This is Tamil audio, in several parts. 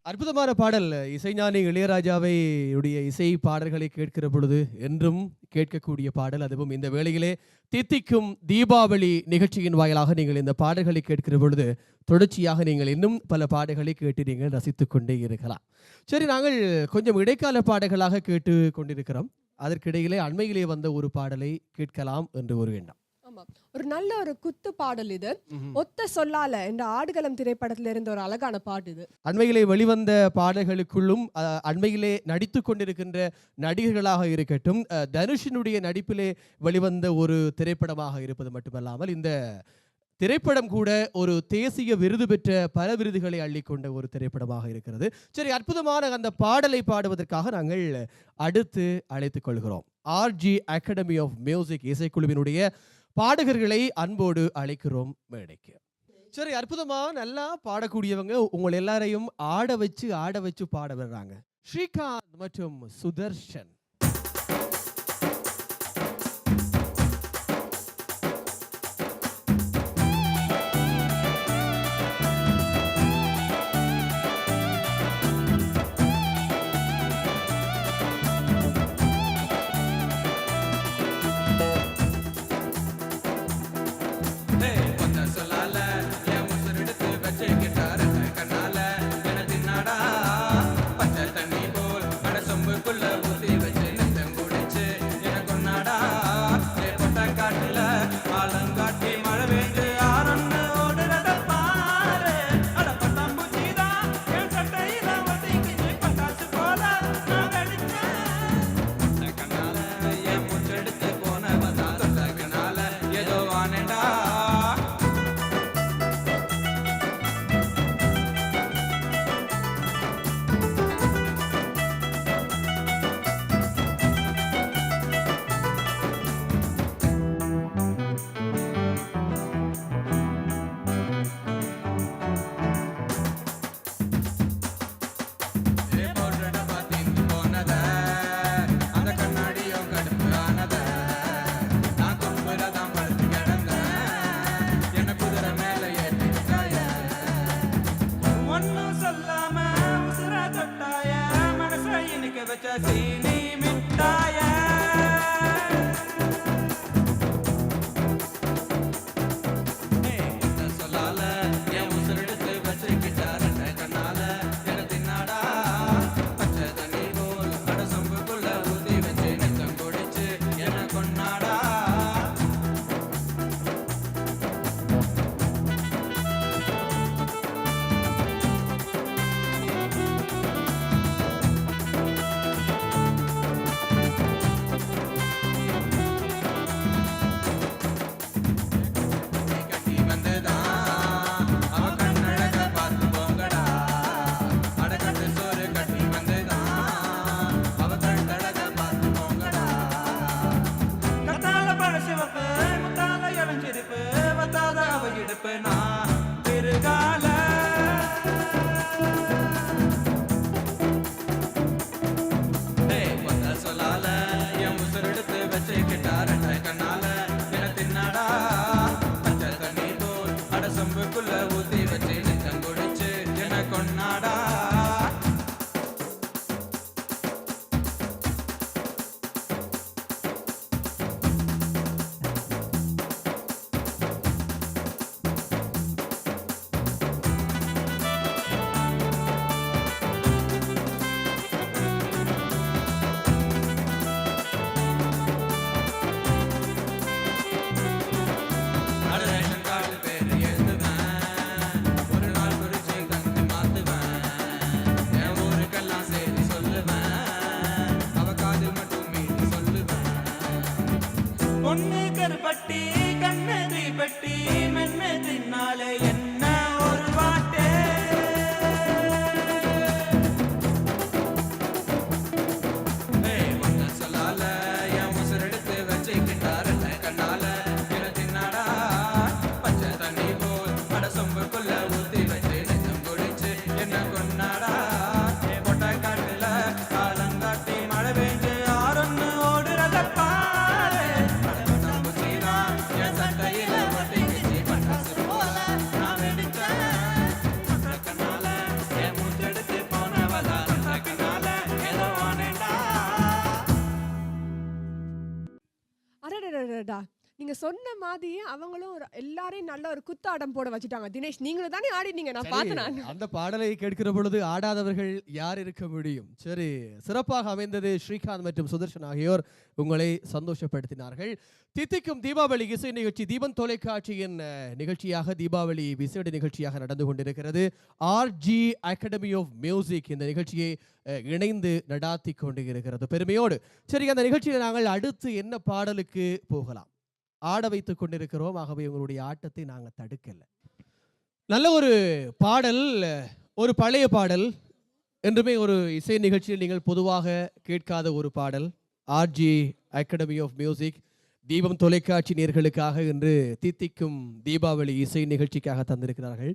அற்புதமான பாடல். இசைஞானி இளையராஜாவை உடைய இசை பாடல்களை கேட்கிற பொழுது என்றும் கேட்கக்கூடிய பாடல். அதுவும் இந்த வேளையிலே தித்திக்கும் தீபாவளி நிகழ்ச்சியின் வாயிலாக நீங்கள் இந்த பாடல்களை கேட்கிற பொழுது தொடர்ச்சியாக நீங்கள் இன்னும் பல பாடல்களை கேட்டு நீங்கள் ரசித்துக் கொண்டே இருக்கலாம். சரி, நாங்கள் கொஞ்சம் இடைக்கால பாடல்களாக கேட்டு கொண்டிருக்கிறோம். அதற்கிடையிலே அண்மையிலே வந்த ஒரு பாடலை கேட்கலாம் என்று ஒரு எண்ணம். ஒரு நல்ல ஒரு குத்து பாடல் இது. ஒத்த சொல்லால என்ற ஆடுகளம் திரைப்படத்தில இருந்த ஒரு அழகான பாட்டு இது. அண்மையிலே வெளிவந்த பாடல்களுக்குள்ளும் அண்மையிலே நடித்து கொண்டிருக்கின்ற நடிகர்களாக இருக்கட்டும், தனுஷினுடைய நடிப்பிலே வெளிவந்த ஒரு திரைப்படமாக இருப்பது மட்டுமல்லாமல் இந்த திரைப்படம் கூட ஒரு தேசிய விருது பெற்ற பல விருதுகளை அள்ளிக்கொண்ட ஒரு திரைப்படமாக இருக்கிறது. சரி, அற்புதமான அந்த பாடலை பாடுவதற்காக நாங்கள் அடுத்து அழைத்துக் கொள்கிறோம் ஆர்ஜி அகாடமி ஆஃப் மியூசிக் இசைக்குழுவினுடைய பாடகர்களை அன்போடு அழைக்கிறோம் மேடைக்கு. சரி, அற்புதமா நல்லா பாடக்கூடியவங்க உங்களை எல்லாரையும் ஆட வச்சு பாட வர்றாங்க. ஸ்ரீகாந்த் மற்றும் சுதர்ஷன். அடடா, நீங்க சொன்ன மாதிரி அவங்களும் எல்லாரையும் நல்ல ஒரு குத்தாட்டம் போட வச்சுட்டாங்க. தினேஷ், நீங்களும் தானே ஆடினீங்க, நான் பார்த்தேன். அந்த பாடலை கேட்கிற பொழுது ஆடாதவர்கள் யார் இருக்க முடியும்? சரி, சிறப்பாக அமைந்தது. ஸ்ரீகாந்த் மற்றும் சுதர்ஷன் ஆகியோர் உங்களை சந்தோஷப்படுத்தினார்கள். தித்திக்கும் தீபாவளி இசை நிகழ்ச்சி தீபன் தொலைக்காட்சியின் நிகழ்ச்சியாக, தீபாவளி விசேட நிகழ்ச்சியாக நடந்து கொண்டிருக்கிறது. ஆர்ஜி அகாடமி ஆஃப் மியூசிக் இந்த நிகழ்ச்சியை இணைந்து நடாத்தி கொண்டு இருக்கிறது பெருமையோடு. சரி, அந்த நிகழ்ச்சியில் நாங்கள் அடுத்து என்ன பாடலுக்கு போகலாம்? ஆட வைத்துக் கொண்டிருக்கிறோம். ஆகவே உங்களுடைய ஆட்டத்தை நாங்கள் தடுக்கல. நல்ல ஒரு பாடல், ஒரு பழைய பாடல், என்றுமே ஒரு இசை நிகழ்ச்சியில் நீங்கள் பொதுவாக கேட்காத ஒரு பாடல். ஆர்ஜி அகாடமி ஆஃப் மியூசிக் தீபம் தொலைக்காட்சி நேயர்களுக்காக இன்று தித்திக்கும் தீபாவளி இசை நிகழ்ச்சிக்காக தந்திருக்கிறார்கள்.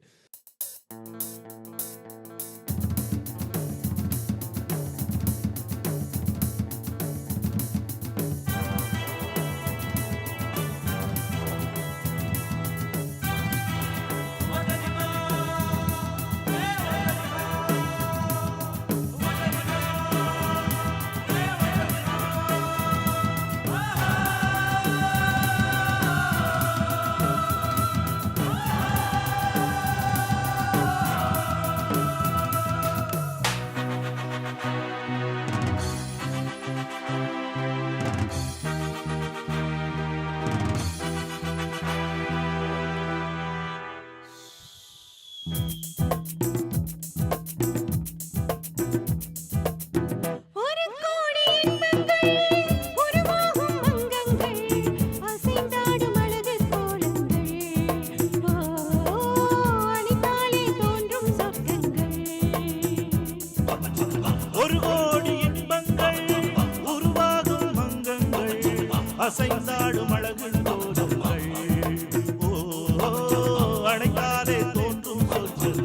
அசைந்தாடும் அழகு கோலங்கள், அணைத்தாலே தோன்றும் சொற்கள்.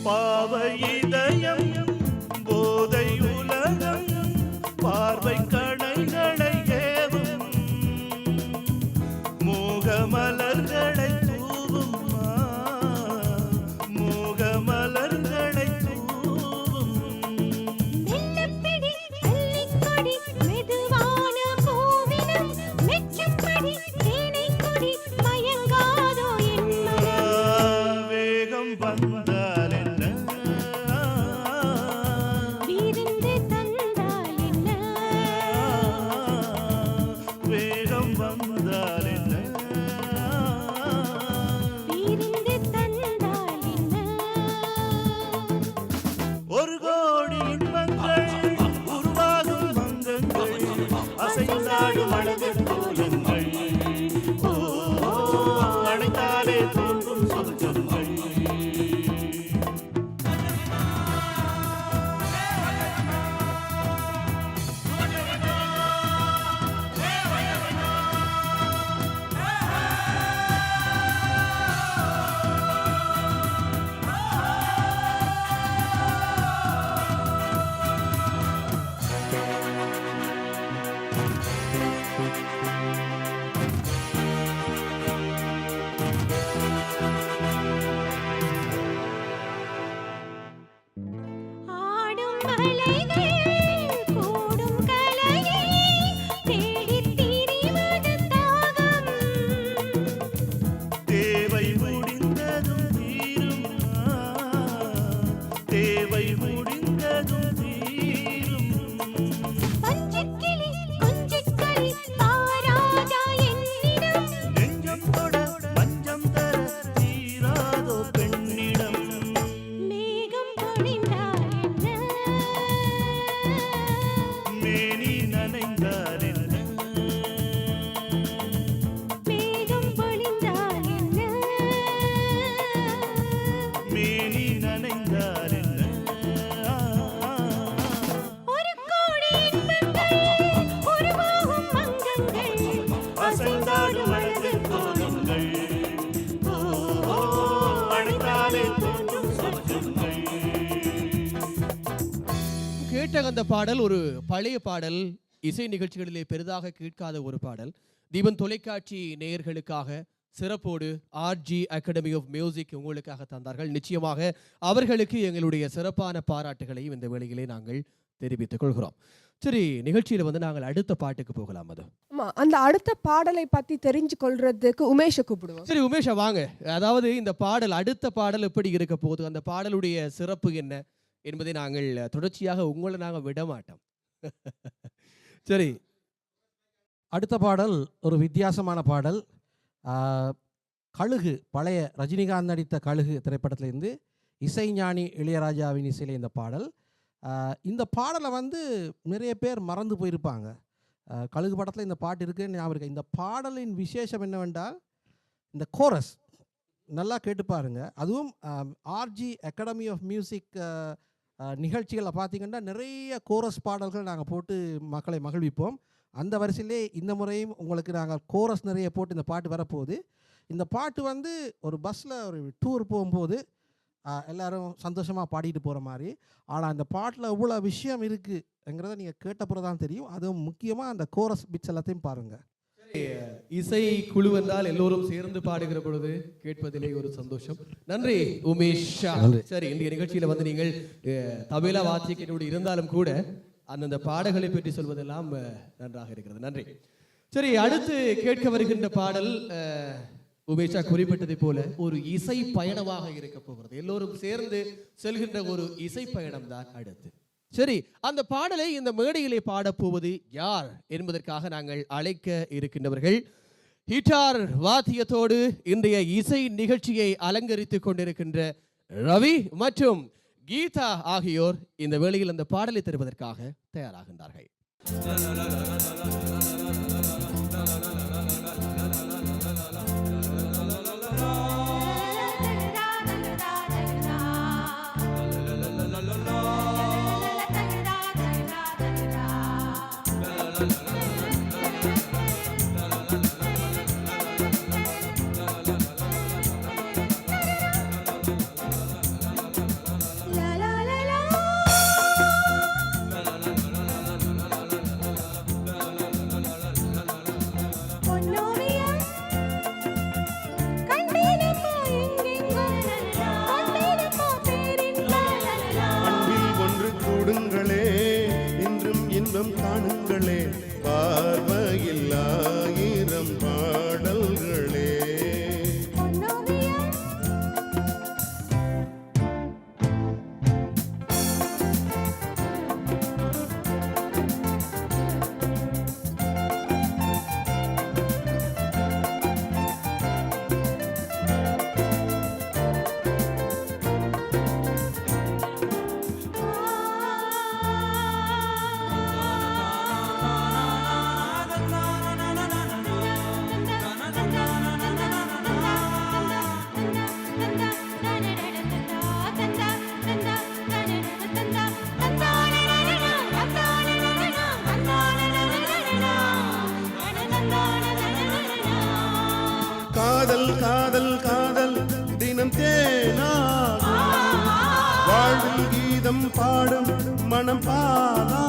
பாவை இதயம் போதை உலகம் பார்வை கணைகளை ஏவும் மூகமலர்களை தூவும் மூகமலர்களை தூவும். வேகம் வந்தால் ஒரு கோடி இன்பங்கள் உருவாகும் மங்கங்கள், அசைந்தாடும் அழகு கோலங்கள், அணைத்தாலே தோன்றும் சொற்கள். கேட்ட அந்த பாடல் ஒரு பழைய பாடல், இசை நிகழ்ச்சிகளிலே பெரிதாக கேட்காத ஒரு பாடல். தீபன் தொலைக்காட்சி நேயர்களுக்காக சிறப்போடு ஆர்ஜி அகாடமி ஆஃப் மியூசிக் உங்களுக்காக தந்தார்கள். நிச்சயமாக அவர்களுக்கு எங்களுடைய சிறப்பான பாராட்டுகளையும் இந்த வேளையிலே நாங்கள் தெரிவித்துக் கொள்கிறோம். சரி, நிகழ்ச்சியில வந்து நாங்கள் அடுத்த பாட்டுக்கு போகலாம். அது ஆமா, அந்த அடுத்த பாடலை பத்தி தெரிஞ்சு கொள்றதுக்கு உமேஷை கூப்பிடுவோம். சரி உமேஷா வாங்க. அதாவது இந்த பாடல், அடுத்த பாடல் எப்படி இருக்க போகுது, அந்த பாடலுடைய சிறப்பு என்ன என்பதை நாங்கள் தொடர்ச்சியாக உங்களை நாங்கள் விட மாட்டோம். சரி, அடுத்த பாடல் ஒரு வித்தியாசமான பாடல். கழுகு, பழைய ரஜினிகாந்த் நடித்த கழுகு திரைப்படத்திலேருந்து இசைஞானி இளையராஜாவின் இசையில் இந்த பாடல். இந்த பாடலை வந்து நிறைய பேர் மறந்து போயிருப்பாங்க. கழுகு படத்தில் இந்த பாட்டு இருக்குன்னு ஞாபகம் இருக்கு. இந்த பாடலின் விசேஷம் என்னவென்றால் இந்த கோரஸ் நல்லா கேட்டு பாருங்க. அதுவும் ஆர்ஜி அகாடமி ஆஃப் மியூசிக் நிகழ்ச்சிகளில் பார்த்தீங்கன்னா நிறைய கோரஸ் பாடல்கள் நாங்கள் போட்டு மக்களை மகிழ்விப்போம். அந்த வரிசையிலே இந்த முறையும் உங்களுக்கு நாங்கள் கோரஸ் நிறைய போட்டு இந்த பாட்டு வரப்போகுது. இந்த பாட்டு வந்து ஒரு பஸ்ஸில் ஒரு டூர் போகும்போது எல்லோரும் சந்தோஷமாக பாடிட்டு போகிற மாதிரி. ஆனால் அந்த பாட்டில் இவ்வளோ விஷயம் இருக்குங்கிறத நீங்கள் கேட்டப்புறம் தான் தெரியும். அதுவும் முக்கியமாக அந்த கோரஸ் பிட்ஸ் எல்லாத்தையும் பாருங்கள். இசை குழு என்றால் எல்லோரும் சேர்ந்து பாடுகிற பொழுது கேட்பதிலே ஒரு சந்தோஷம். நன்றி உமேஷா. சரி, இன்றைய நிகழ்ச்சியில் வந்து நீங்கள் தபேலா வாத்தியக்கோடு இருந்தாலும் கூட அந்தந்த பாடல்களை பற்றி சொல்வதெல்லாம் நன்றாக இருக்கிறது. நன்றி. சரி, அடுத்து கேட்க வருகின்ற பாடல் உமேஷா குறிப்பிட்டதை போல ஒரு இசை பயணமாக இருக்க போகிறது. எல்லோரும் சேர்ந்து செல்கின்ற ஒரு இசை பயணம் தான் அடுத்து. சரி, அந்த பாடலை இந்த மேடையிலே பாடப்போவது யார் என்பதற்காக நாங்கள் அழைக்க இருக்கின்றவர்கள் ஹிட்டார் வாத்தியத்தோடு இன்றைய இசை நிகழ்ச்சியை அலங்கரித்துக் கொண்டிருக்கின்ற ரவி மற்றும் கீதா ஆகியோர் இந்த வேளையில் அந்த பாடலை தருவதற்காக தயாராகின்றார்கள். காணுங்களே, பார்வையில் ஆயிரம் பாடல்களே. காதல் காதல் காதல் தினம் தேனாகும், வாழ்வில் கீதம் பாடும் மனம் பாலா.